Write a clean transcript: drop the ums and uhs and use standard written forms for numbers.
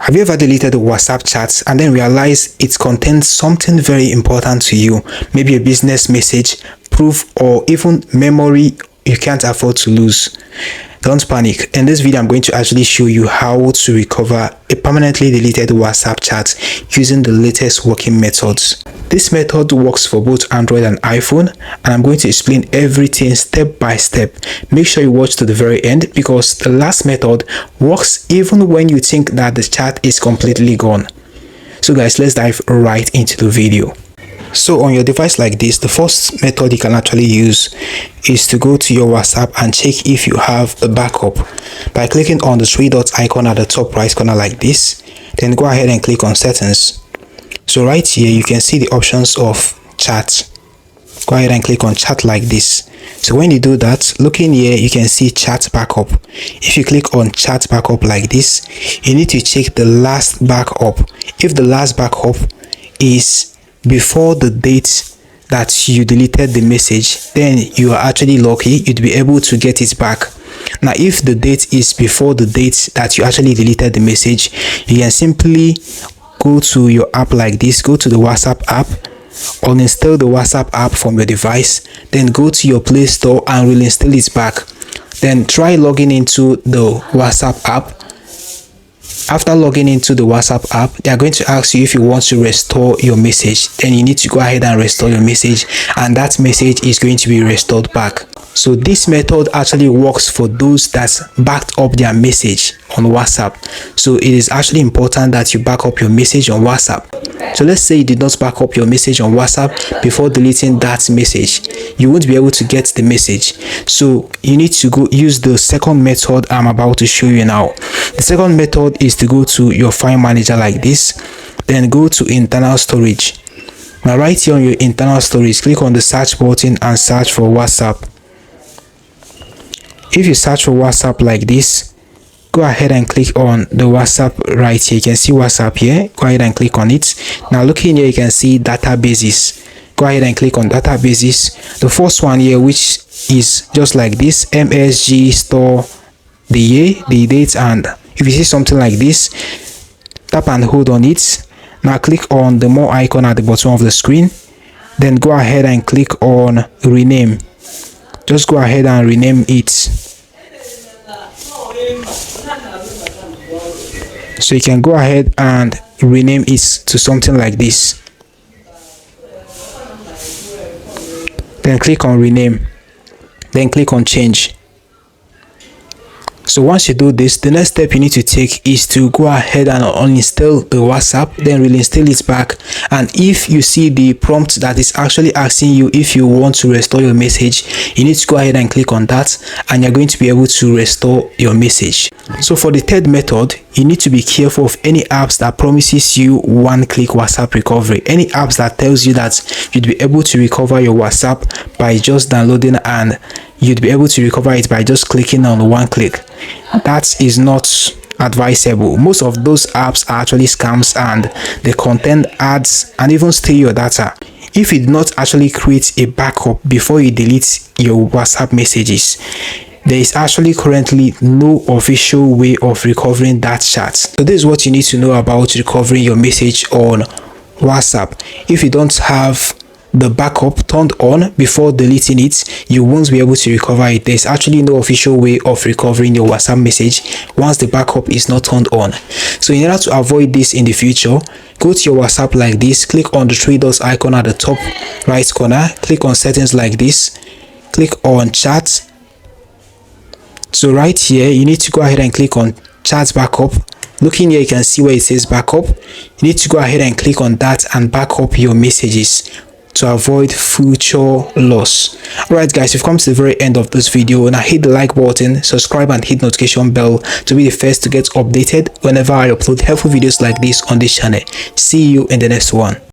Have you ever deleted a WhatsApp chat and then realized it contains something very important to you? Maybe a business message, proof, or even memory you can't afford to lose. Don't panic. In this video, I'm going to actually show you how to recover a permanently deleted WhatsApp chat using the latest working methods. This method works for both Android and iPhone, and I'm going to explain everything step by step. Make sure you watch to the very end because the last method works even when you think that the chat is completely gone. So guys, let's dive right into the video. So on your device like this, the first method you can actually use is to go to your WhatsApp and check if you have a backup by clicking on the three dots icon at the top right corner like this. Then go ahead and click on settings. So right here you can see the options of chat. Go ahead and click on chat like this. So when you do that, look in here, you can see chat backup. If you click on chat backup like this, you need to check the last backup. If the last backup is before the date that you deleted the message, then you are actually lucky, you'd be able to get it back. Now if the date is before the date that you actually deleted the message, you can simply go to your app like this, go to the WhatsApp app, uninstall the WhatsApp app from your device, then go to your Play Store and reinstall it back. Then try logging into the WhatsApp app. After logging into the WhatsApp app, they are going to ask you if you want to restore your message. Then you need to go ahead and restore your message, and that message is going to be restored back. So this method actually works for those that backed up their message on WhatsApp. So it is actually important that you back up your message on WhatsApp. So let's say you did not back up your message on WhatsApp before deleting that message. You won't be able to get the message. So you need to go use the second method I'm about to show you now. The second method is to go to your file manager like this, then go to internal storage. Now right here on your internal storage, click on the search button and search for WhatsApp. If you search for WhatsApp like this, go ahead and click on the WhatsApp right here. You can see WhatsApp here. Go ahead and click on it. Now look in here, you can see databases. Go ahead and click on databases. The first one here, which is just like this, MSG, store the year, the date, and if you see something like this, tap and hold on it. Now click on the more icon at the bottom of the screen. Then go ahead and click on rename. Just go ahead and rename it. So you can go ahead and rename it to something like this. Then click on rename. Then click on change. So once you do this, the next step you need to take is to go ahead and uninstall the WhatsApp, then reinstall it back. And if you see the prompt that is actually asking you if you want to restore your message, you need to go ahead and click on that, and you're going to be able to restore your message. So for the third method, you need to be careful of any apps that promises you one-click WhatsApp recovery. Any apps that tells you that you'd be able to recover your WhatsApp by just downloading, and you'd be able to recover it by just clicking on one click. That is not advisable. Most of those apps are actually scams, and they contain ads and even steal your data. If you did not actually create a backup before you delete your WhatsApp messages, there is actually currently no official way of recovering that chat. So this is what you need to know about recovering your message on WhatsApp. If you don't have the backup turned on before deleting it, you won't be able to recover it. There's actually no official way of recovering your WhatsApp message once the backup is not turned on. So in order to avoid this in the future, go to your WhatsApp like this, click on the three dots icon at the top right corner, click on settings like this, click on chat. So right here you need to go ahead and click on chat backup. Look in here, you can see where it says backup. You need to go ahead and click on that and back up your messages to avoid future loss. Alright guys, we've come to the very end of this video. Now hit the like button, subscribe, and hit notification bell to be the first to get updated whenever I upload helpful videos like this on this channel. See you in the next one.